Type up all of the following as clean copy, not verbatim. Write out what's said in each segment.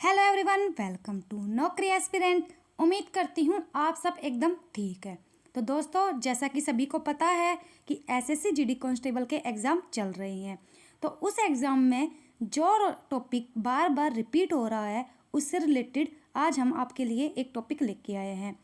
Hello everyone, welcome to नौकरी aspirant. उम्मीद करती हूँ आप सब एकदम ठीक है। तो दोस्तों, जैसा कि सभी को पता है कि एसएससी जीडी कांस्टेबल के एग्ज़ाम चल रहे हैं। तो उस एग्ज़ाम में जो टॉपिक बार बार रिपीट हो रहा है उससे रिलेटेड आज हम आपके लिए एक टॉपिक लेके आए हैं।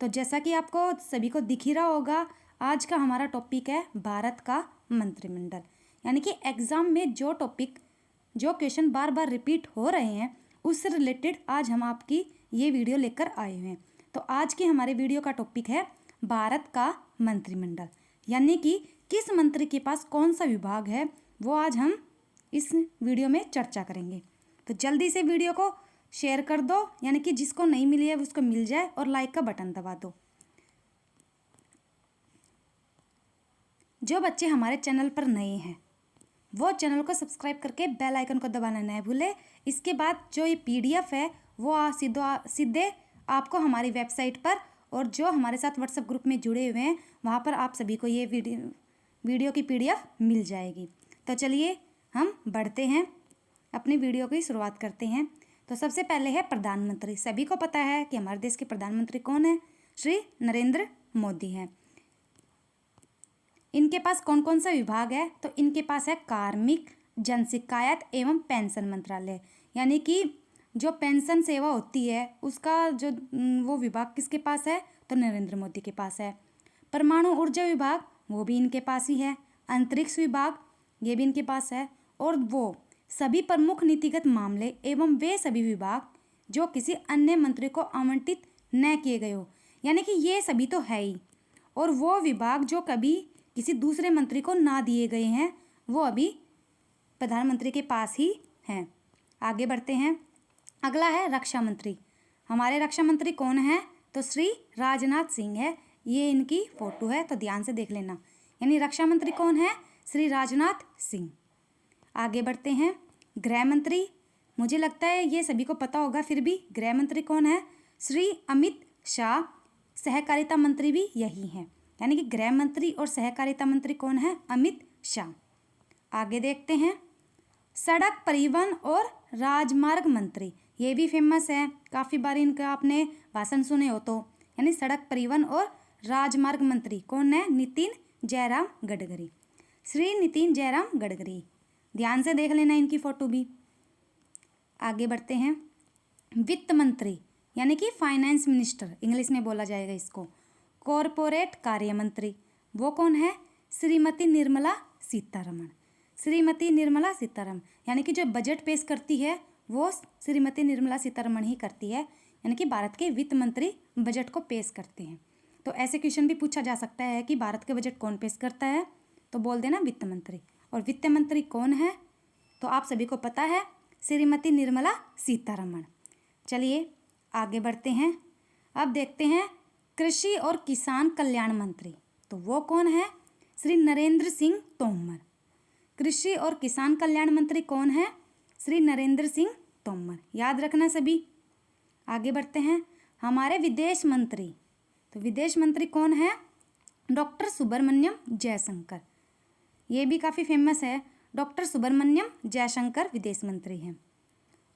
तो जैसा कि आपको सभी को दिख ही रहा होगा, आज का हमारा टॉपिक है भारत का मंत्रिमंडल। यानी कि एग्ज़ाम में जो टॉपिक जो क्वेश्चन बार बार रिपीट हो रहे हैं उससे रिलेटेड आज हम आपकी ये वीडियो लेकर आए हैं। तो आज की हमारे वीडियो का टॉपिक है भारत का मंत्रिमंडल, यानी कि किस मंत्री के पास कौन सा विभाग है, वो आज हम इस वीडियो में चर्चा करेंगे। तो जल्दी से वीडियो को शेयर कर दो, यानी कि जिसको नहीं मिली है उसको मिल जाए, और लाइक का बटन दबा दो। जो बच्चे हमारे चैनल पर नए हैं वो चैनल को सब्सक्राइब करके बेल आइकन को दबाना न भूले। इसके बाद जो ये पीडीएफ है वो सीधे आपको हमारी वेबसाइट पर और जो हमारे साथ व्हाट्सएप ग्रुप में जुड़े हुए हैं वहाँ पर आप सभी को ये वीडियो की पीडीएफ मिल जाएगी। तो चलिए हम बढ़ते हैं, अपनी वीडियो की शुरुआत करते हैं। तो सबसे पहले है प्रधानमंत्री। सभी को पता है कि हमारे देश के प्रधानमंत्री कौन है, श्री नरेंद्र मोदी हैं। इनके पास कौन कौन सा विभाग है, तो इनके पास है कार्मिक, जन शिकायत एवं पेंशन मंत्रालय। यानी कि जो पेंशन सेवा होती है उसका जो वो विभाग किसके पास है, तो नरेंद्र मोदी के पास है। परमाणु ऊर्जा विभाग वो भी इनके पास ही है। अंतरिक्ष विभाग ये भी इनके पास है। और वो सभी प्रमुख नीतिगत मामले एवं वे सभी विभाग जो किसी अन्य मंत्री को आवंटित न किए गए हो, यानी कि ये सभी तो है ही। और वो विभाग जो कभी किसी दूसरे मंत्री को ना दिए गए हैं वो अभी प्रधानमंत्री के पास ही हैं। आगे बढ़ते हैं। अगला है रक्षा मंत्री। हमारे रक्षा मंत्री कौन है, तो श्री राजनाथ सिंह है। ये इनकी फोटो है, तो ध्यान से देख लेना। यानी रक्षा मंत्री कौन है, श्री राजनाथ सिंह। आगे बढ़ते हैं। गृह मंत्री, मुझे लगता है ये सभी को पता होगा, फिर भी गृह मंत्री कौन है, श्री अमित शाह। सहकारिता मंत्री भी यही हैं, यानी कि गृह मंत्री और सहकारिता मंत्री कौन है, अमित शाह। आगे देखते हैं। सड़क परिवहन और राजमार्ग मंत्री, ये भी फेमस है, काफ़ी बार इनका आपने भाषण सुने हो। तो यानी सड़क परिवहन और राजमार्ग मंत्री कौन है, नितिन जयराम गडकरी। श्री नितिन जयराम गडकरी, ध्यान से देख लेना इनकी फोटो भी। आगे बढ़ते हैं। वित्त मंत्री यानी कि फाइनेंस मिनिस्टर इंग्लिश में बोला जाएगा इसको। कॉरपोरेट कार्य मंत्री वो कौन है, श्रीमती निर्मला सीतारमण। श्रीमती निर्मला सीतारमण यानी कि जो बजट पेश करती है वो श्रीमती निर्मला सीतारमण ही करती है, यानी कि भारत के वित्त मंत्री बजट को पेश करते हैं। तो ऐसे क्वेश्चन भी पूछा जा सकता है कि भारत के बजट कौन पेश करता है, तो बोल देना वित्त मंत्री। और वित्त मंत्री कौन है, तो आप सभी को पता है, श्रीमती निर्मला सीतारमण। चलिए आगे बढ़ते हैं। अब देखते हैं कृषि और किसान कल्याण मंत्री, तो वो कौन है, श्री नरेंद्र सिंह तोमर। कृषि और किसान कल्याण मंत्री कौन है, श्री नरेंद्र सिंह तोमर, याद रखना सभी। आगे बढ़ते हैं। हमारे विदेश मंत्री, तो विदेश मंत्री कौन है, डॉक्टर सुब्रमण्यम जयशंकर। ये भी काफ़ी फेमस है, डॉक्टर सुब्रमण्यम जयशंकर विदेश मंत्री हैं।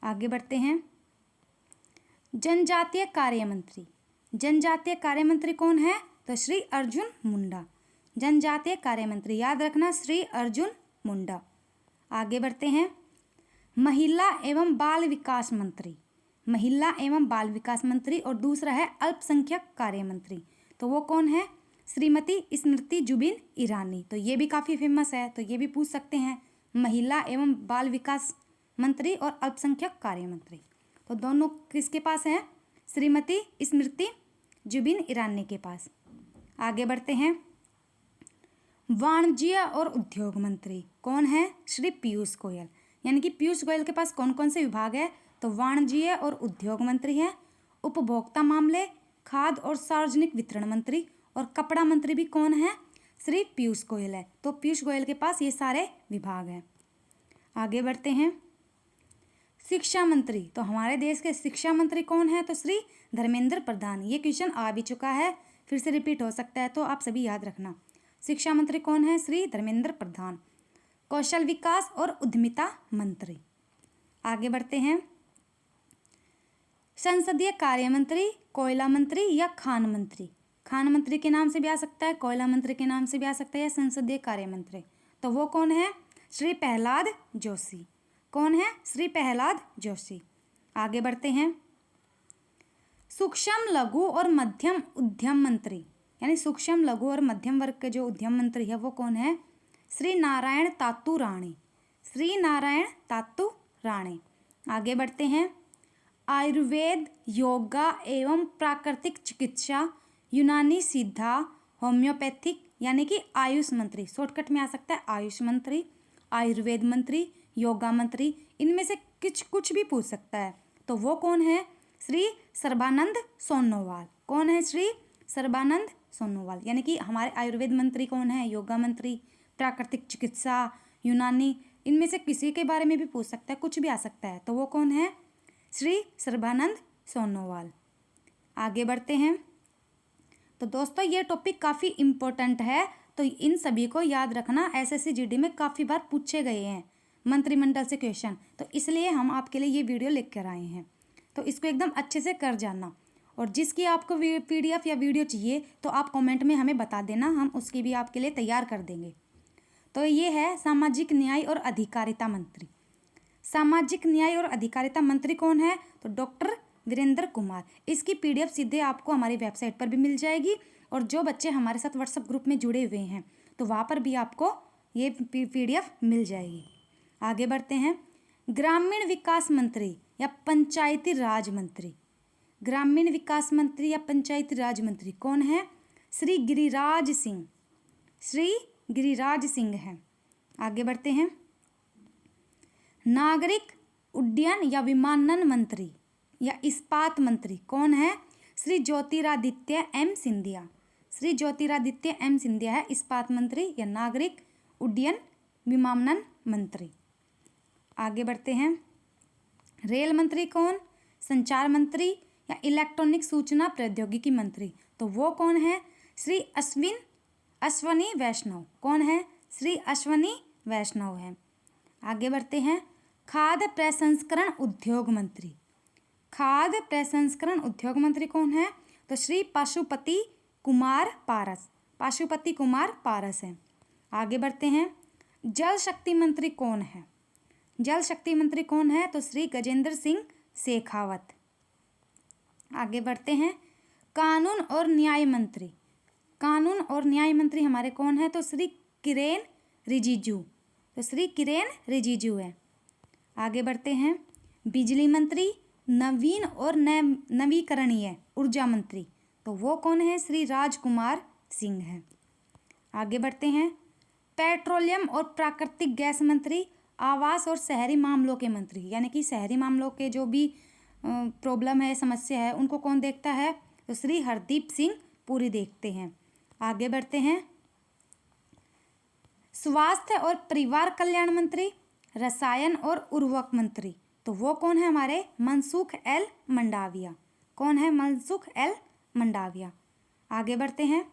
आगे बढ़ते हैं। जनजातीय कार्य मंत्री, जनजातीय कार्य मंत्री कौन है, तो श्री अर्जुन मुंडा। जनजातीय कार्य मंत्री याद रखना, श्री अर्जुन मुंडा। आगे बढ़ते हैं। महिला एवं बाल विकास मंत्री, महिला एवं बाल विकास मंत्री, और दूसरा है अल्पसंख्यक कार्य मंत्री, तो वो कौन है, श्रीमती स्मृति जुबिन ईरानी। तो ये भी काफ़ी फेमस है, तो ये भी पूछ सकते हैं, महिला एवं बाल विकास मंत्री और अल्पसंख्यक कार्य मंत्री। तो दोनों किसके पास हैं, श्रीमती स्मृति जुबिन ईरानी के पास। आगे बढ़ते हैं। वाणिज्य और उद्योग मंत्री कौन है, श्री पीयूष गोयल। यानी कि पीयूष गोयल के पास कौन कौन से विभाग है, तो वाणिज्य और उद्योग मंत्री है, उपभोक्ता मामले, खाद्य और सार्वजनिक वितरण मंत्री, और कपड़ा मंत्री भी कौन है, श्री पीयूष गोयल है। तो पीयूष गोयल के पास ये सारे विभाग हैं। आगे बढ़ते हैं। शिक्षा मंत्री, तो हमारे देश के शिक्षा मंत्री कौन है, तो श्री धर्मेंद्र प्रधान। ये क्वेश्चन आ भी चुका है, फिर से रिपीट हो सकता है, तो आप सभी याद रखना। शिक्षा मंत्री कौन है, श्री धर्मेंद्र प्रधान। कौशल विकास और उद्यमिता मंत्री। आगे बढ़ते हैं। संसदीय कार्य मंत्री, कोयला मंत्री या खान मंत्री। खान मंत्री के नाम से भी आ सकता है, कोयला मंत्री के नाम से भी आ सकता है, या संसदीय कार्य मंत्री। तो वो कौन है? श्री प्रहलाद जोशी। कौन है? श्री प्रहलाद जोशी। आगे बढ़ते हैं। सूक्ष्म लघु और मध्यम उद्यम मंत्री, यानी सूक्ष्म लघु और मध्यम वर्ग के जो उद्यम मंत्री है वो कौन है? श्री नारायण तातू राणे। श्री नारायण तातू राणे। आगे बढ़ते हैं। आयुर्वेद, योगा एवं प्राकृतिक चिकित्सा, यूनानी सिद्धा, होम्योपैथिक यानी कि आयुष मंत्री। शॉर्टकट में आ सकता है आयुष मंत्री, आयुर्वेद मंत्री, योगा मंत्री, इनमें से कुछ भी पूछ सकता है। तो वो कौन है? श्री सर्बानंद सोनोवाल। कौन है? श्री सर्बानंद सोनोवाल। यानी कि हमारे आयुर्वेद मंत्री कौन है? योगा मंत्री, प्राकृतिक चिकित्सा, यूनानी, इनमें से किसी के बारे में भी पूछ सकता है, कुछ भी आ सकता है। तो वो कौन है? श्री सर्बानंद सोनोवाल। आगे बढ़ते हैं। तो दोस्तों ये टॉपिक काफ़ी इम्पोर्टेंट है, तो इन सभी को याद रखना। एसएससी जीडी में काफ़ी बार पूछे गए हैं मंत्रिमंडल से क्वेश्चन, तो इसलिए हम आपके लिए ये वीडियो लेकर आए हैं। तो इसको एकदम अच्छे से कर जाना, और जिसकी आपको पीडीएफ या वीडियो चाहिए तो आप कमेंट में हमें बता देना, हम उसकी भी आपके लिए तैयार कर देंगे। तो ये है सामाजिक न्याय और अधिकारिता मंत्री। सामाजिक न्याय और अधिकारिता मंत्री कौन है? तो डॉक्टर वीरेंद्र कुमार। इसकी पीडीएफ सीधे आपको हमारी वेबसाइट पर भी मिल जाएगी, और जो बच्चे हमारे साथ व्हाट्सएप ग्रुप में जुड़े हुए हैं तो वहाँ पर भी आपको ये पीडीएफ मिल जाएगी। आगे बढ़ते हैं। ग्रामीण विकास मंत्री या पंचायती राज मंत्री। ग्रामीण विकास मंत्री या पंचायती राज मंत्री कौन है? श्री गिरिराज सिंह। श्री गिरिराज सिंह हैं। आगे बढ़ते हैं। नागरिक उड्डयन या विमानन मंत्री या इस्पात मंत्री कौन है? श्री ज्योतिरादित्य एम सिंधिया। श्री ज्योतिरादित्य एम सिंधिया है इस्पात मंत्री या नागरिक उड्डयन विमानन मंत्री। आगे बढ़ते हैं। रेल मंत्री कौन? संचार मंत्री या इलेक्ट्रॉनिक सूचना प्रौद्योगिकी मंत्री। तो वो कौन है? श्री अश्वनी वैष्णव। कौन है? श्री अश्वनी वैष्णव है। आगे बढ़ते हैं। खाद्य प्रसंस्करण उद्योग मंत्री। खाद्य प्रसंस्करण उद्योग मंत्री कौन है? तो श्री पशुपति कुमार पारस। पशुपति कुमार पारस है। आगे बढ़ते हैं। जल शक्ति मंत्री कौन है? जल शक्ति मंत्री कौन है? तो श्री गजेंद्र सिंह शेखावत। आगे बढ़ते हैं। कानून और न्याय मंत्री। कानून और न्याय मंत्री हमारे कौन है? तो श्री किरेन रिजिजू। तो श्री किरेन रिजिजू है। आगे बढ़ते हैं। बिजली मंत्री, नवीन और नवीकरणीय ऊर्जा मंत्री। तो वो कौन है? श्री राजकुमार सिंह है। आगे बढ़ते हैं। पेट्रोलियम और प्राकृतिक गैस मंत्री, आवास और शहरी मामलों के मंत्री, यानी कि शहरी मामलों के जो भी प्रॉब्लम है, समस्या है, उनको कौन देखता है? तो श्री हरदीप सिंह पुरी देखते हैं। आगे बढ़ते हैं। स्वास्थ्य और परिवार कल्याण मंत्री, रसायन और उर्वरक मंत्री। तो वो कौन है हमारे? मनसुख एल मंडाविया। कौन है? मनसुख एल मंडाविया। आगे बढ़ते हैं।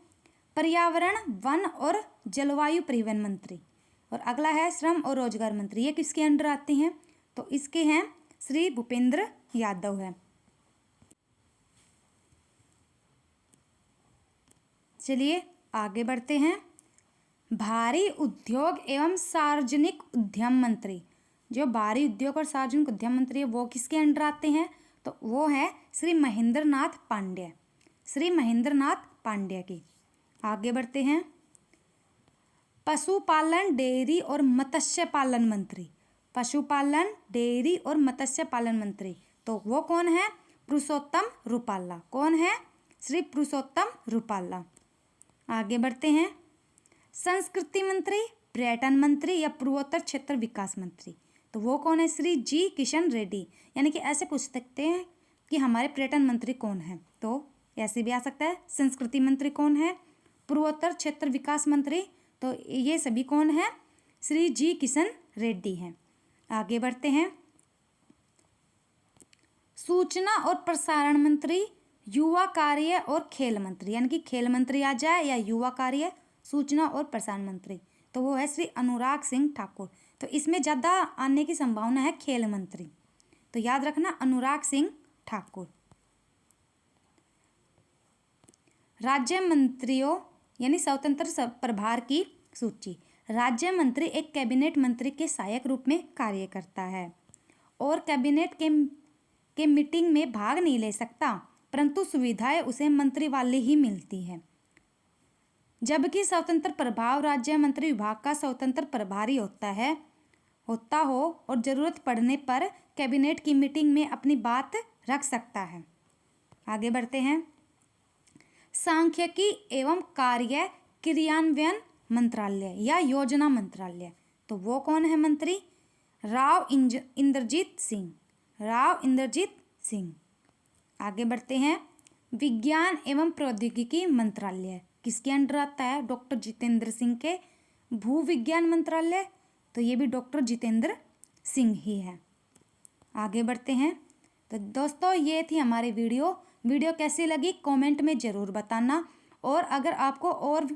पर्यावरण, वन और जलवायु परिवहन मंत्री। और अगला है श्रम और रोजगार मंत्री। ये किसके अंडर आते हैं? तो इसके हैं श्री भूपेंद्र यादव है। चलिए आगे बढ़ते हैं। भारी उद्योग एवं सार्वजनिक उद्यम मंत्री। जो भारी उद्योग और सार्वजनिक उद्यम मंत्री है वो किसके अंडर आते हैं? तो वो है श्री महेंद्र नाथ पांड्या। श्री महेंद्र नाथ पांड्या की। आगे बढ़ते हैं। पशुपालन, डेयरी और मत्स्य पालन मंत्री। पशुपालन, डेयरी और मत्स्य पालन मंत्री। तो वो कौन है? पुरुषोत्तम रूपाला। कौन है? श्री पुरुषोत्तम रूपाला। आगे बढ़ते हैं। संस्कृति मंत्री, पर्यटन मंत्री या पूर्वोत्तर क्षेत्र विकास मंत्री। तो वो कौन है? श्री जी किशन रेड्डी। यानी कि ऐसे पूछ सकते हैं कि हमारे पर्यटन मंत्री कौन है, तो ऐसे भी आ सकता है। संस्कृति मंत्री कौन है? पूर्वोत्तर क्षेत्र विकास मंत्री। तो ये सभी कौन है? श्री जी किशन रेड्डी हैं। आगे बढ़ते हैं। सूचना और प्रसारण मंत्री, युवा कार्य और खेल मंत्री, यानी कि खेल मंत्री आ जाए या युवा कार्य, सूचना और प्रसारण मंत्री, तो वो है श्री अनुराग सिंह ठाकुर। तो इसमें ज़्यादा आने की संभावना है खेल मंत्री, तो याद रखना अनुराग सिंह ठाकुर। राज्य मंत्रियों यानी स्वतंत्र प्रभार की सूची। राज्य मंत्री एक कैबिनेट मंत्री के सहायक रूप में कार्य करता है और कैबिनेट के मीटिंग में भाग नहीं ले सकता, परंतु सुविधाएं उसे मंत्री वाले ही मिलती है। जबकि स्वतंत्र प्रभाव राज्य मंत्री विभाग का स्वतंत्र प्रभारी होता हो और जरूरत पड़ने पर कैबिनेट की मीटिंग में अपनी बात रख सकता है। आगे बढ़ते हैं। सांख्यिकी एवं कार्य क्रियान्वयन मंत्रालय या योजना मंत्रालय, तो वो कौन है मंत्री? राव इंद्रजीत सिंह। आगे बढ़ते हैं। विज्ञान एवं प्रौद्योगिकी मंत्रालय किसके अंडर आता है? डॉक्टर जितेंद्र सिंह के। भू विज्ञान मंत्रालय, तो ये भी डॉक्टर जितेंद्र सिंह ही है। आगे बढ़ते हैं। तो दोस्तों ये थी हमारी वीडियो कैसी लगी कमेंट में ज़रूर बताना, और अगर आपको और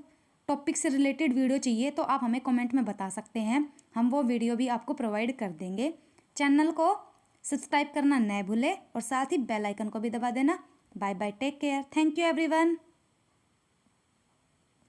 टॉपिक से रिलेटेड वीडियो चाहिए तो आप हमें कमेंट में बता सकते हैं, हम वो वीडियो भी आपको प्रोवाइड कर देंगे। चैनल को सब्सक्राइब करना न भूलें और साथ ही बेल आइकन को भी दबा देना। Bye bye, take care, thank you everyone.